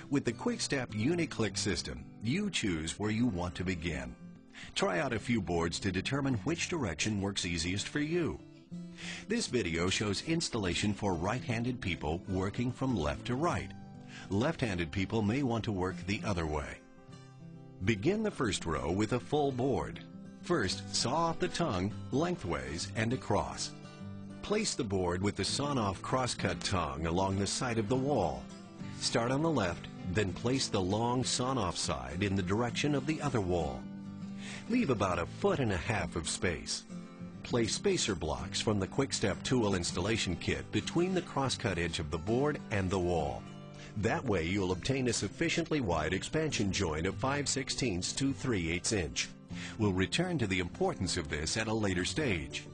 With the Quick Step Uni-Click system, you choose where you want to begin. Try out a few boards to determine which direction works easiest for you. This video shows installation for right-handed people working from left to right. Left-handed people may want to work the other way. Begin the first row with a full board. First, saw off the tongue lengthways and across. Place the board with the sawn-off crosscut tongue along the side of the wall. Start on the left, then place the long sawn-off side in the direction of the other wall. Leave about 1.5 feet of space. Place spacer blocks from the Quick Step tool installation kit between the crosscut edge of the board and the wall. That way you'll obtain a sufficiently wide expansion joint of 5/16 to 3/8 inch. We'll return to the importance of this at a later stage.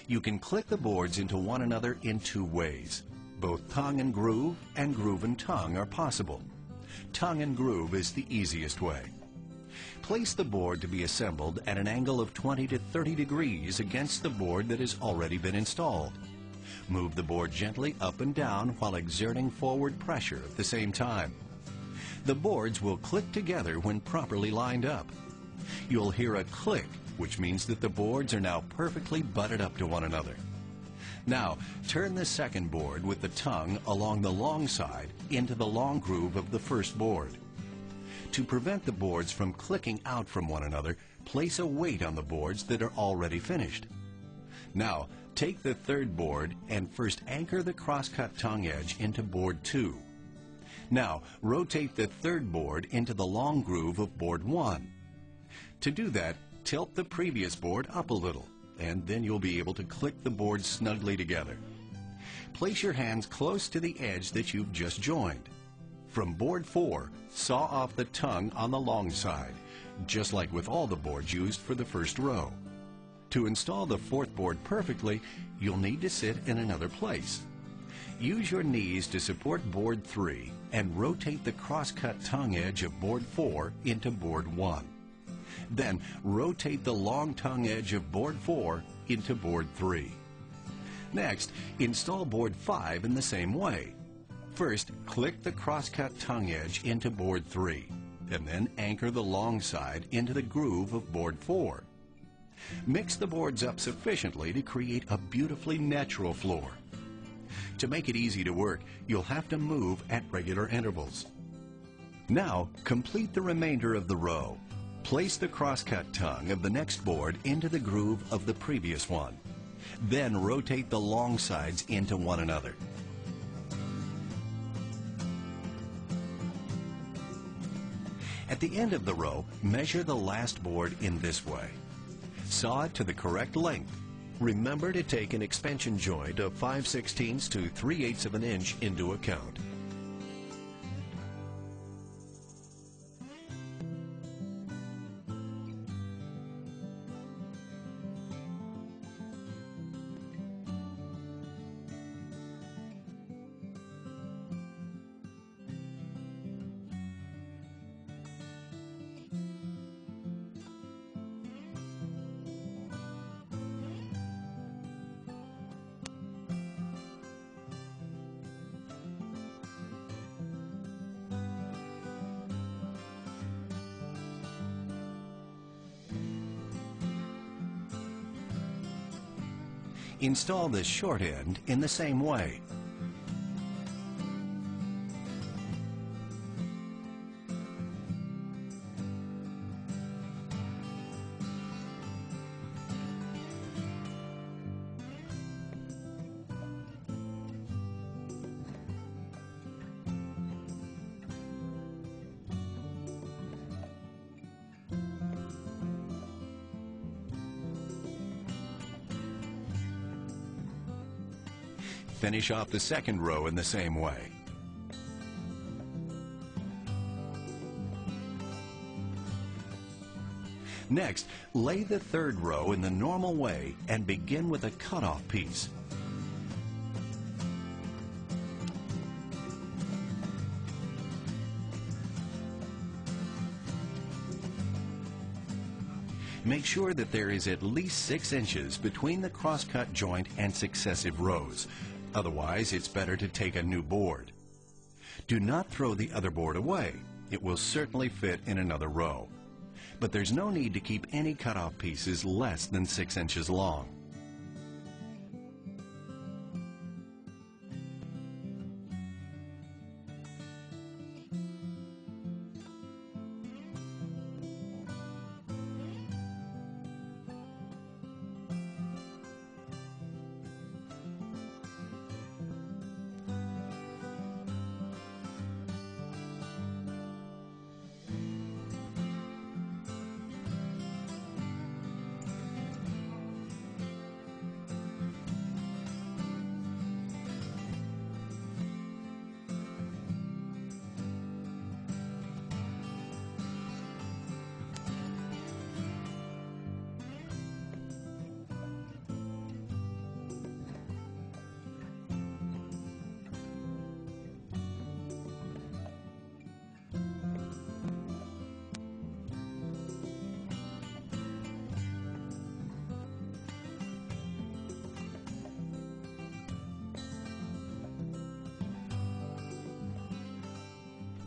You can click the boards into one another in two ways. Both tongue and groove and tongue are possible. Tongue and groove is the easiest way. Place the board to be assembled at an angle of 20 to 30 degrees against the board that has already been installed. Move the board gently up and down while exerting forward pressure at the same time. The boards will click together when properly lined up. You'll hear a click, which means that the boards are now perfectly butted up to one another. Now, turn the second board with the tongue along the long side into the long groove of the first board. To prevent the boards from clicking out from one another, place a weight on the boards that are already finished. Now, take the third board and first anchor the crosscut tongue edge into board 2. Now, rotate the third board into the long groove of board 1. To do that, tilt the previous board up a little, and then you'll be able to click the boards snugly together. Place your hands close to the edge that you've just joined. From board 4, saw off the tongue on the long side, just like with all the boards used for the first row. To install the fourth board perfectly, you'll need to sit in another place. Use your knees to support board 3 and rotate the crosscut tongue edge of board 4 into board 1. Then rotate the long tongue edge of board 4 into board 3. Next, install board 5 in the same way. First, click the crosscut tongue edge into board 3, and then anchor the long side into the groove of board 4. Mix the boards up sufficiently to create a beautifully natural floor. To make it easy to work, you'll have to move at regular intervals. Now, complete the remainder of the row. Place the crosscut tongue of the next board into the groove of the previous one. Then rotate the long sides into one another. At the end of the row, measure the last board in this way. Saw it to the correct length. Remember to take an expansion joint of 5/16 to 3/8 of an inch into account. Install the short end in the same way. Finish off the second row in the same way. Next, lay the third row in the normal way and begin with a cutoff piece. Make sure that there is at least 6 inches between the crosscut joint and successive rows. Otherwise, it's better to take a new board. Do not throw the other board away. It will certainly fit in another row. But there's no need to keep any cutoff pieces less than 6 inches long.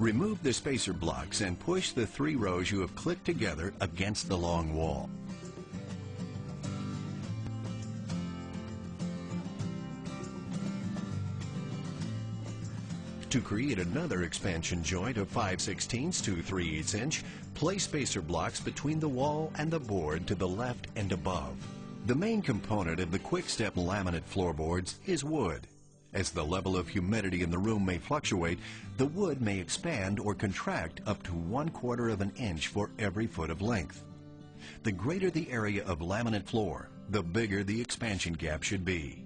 Remove the spacer blocks and push the 3 rows you have clicked together against the long wall. To create another expansion joint of 5/16 to 3/8 inch, place spacer blocks between the wall and the board to the left and above. The main component of the quick-step laminate floorboards is wood. As the level of humidity in the room may fluctuate, the wood may expand or contract up to 1/4 of an inch for every foot of length. The greater the area of laminate floor, the bigger the expansion gap should be.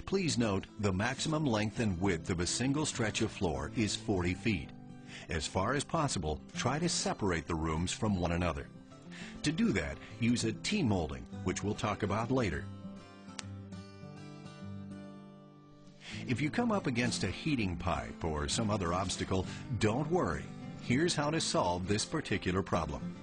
Please note, the maximum length and width of a single stretch of floor is 40 feet. As far as possible, try to separate the rooms from one another. To do that, use a T-molding, which we'll talk about later. If you come up against a heating pipe or some other obstacle, don't worry. Here's how to solve this particular problem.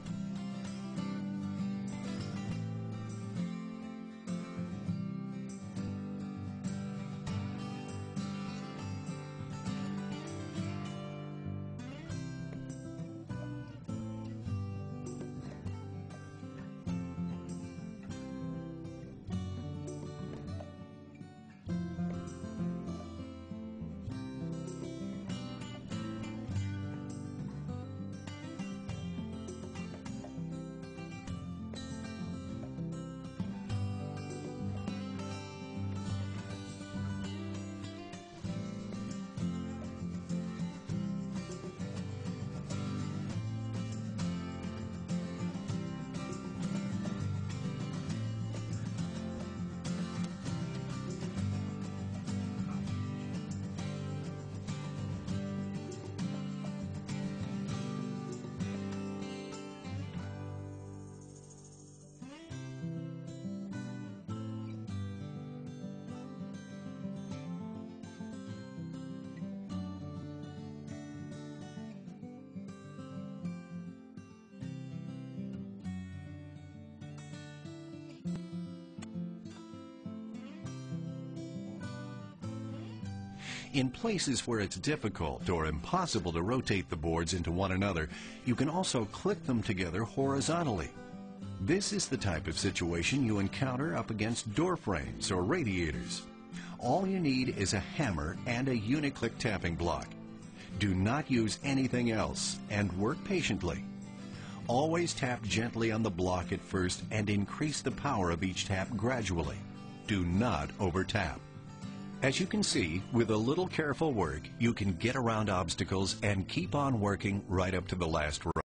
In places where it's difficult or impossible to rotate the boards into one another, you can also click them together horizontally. This is the type of situation you encounter up against door frames or radiators. All you need is a hammer and a Uni-Click tapping block. Do not use anything else and work patiently. Always tap gently on the block at first and increase the power of each tap gradually. Do not over-tap. As you can see, with a little careful work, you can get around obstacles and keep on working right up to the last row.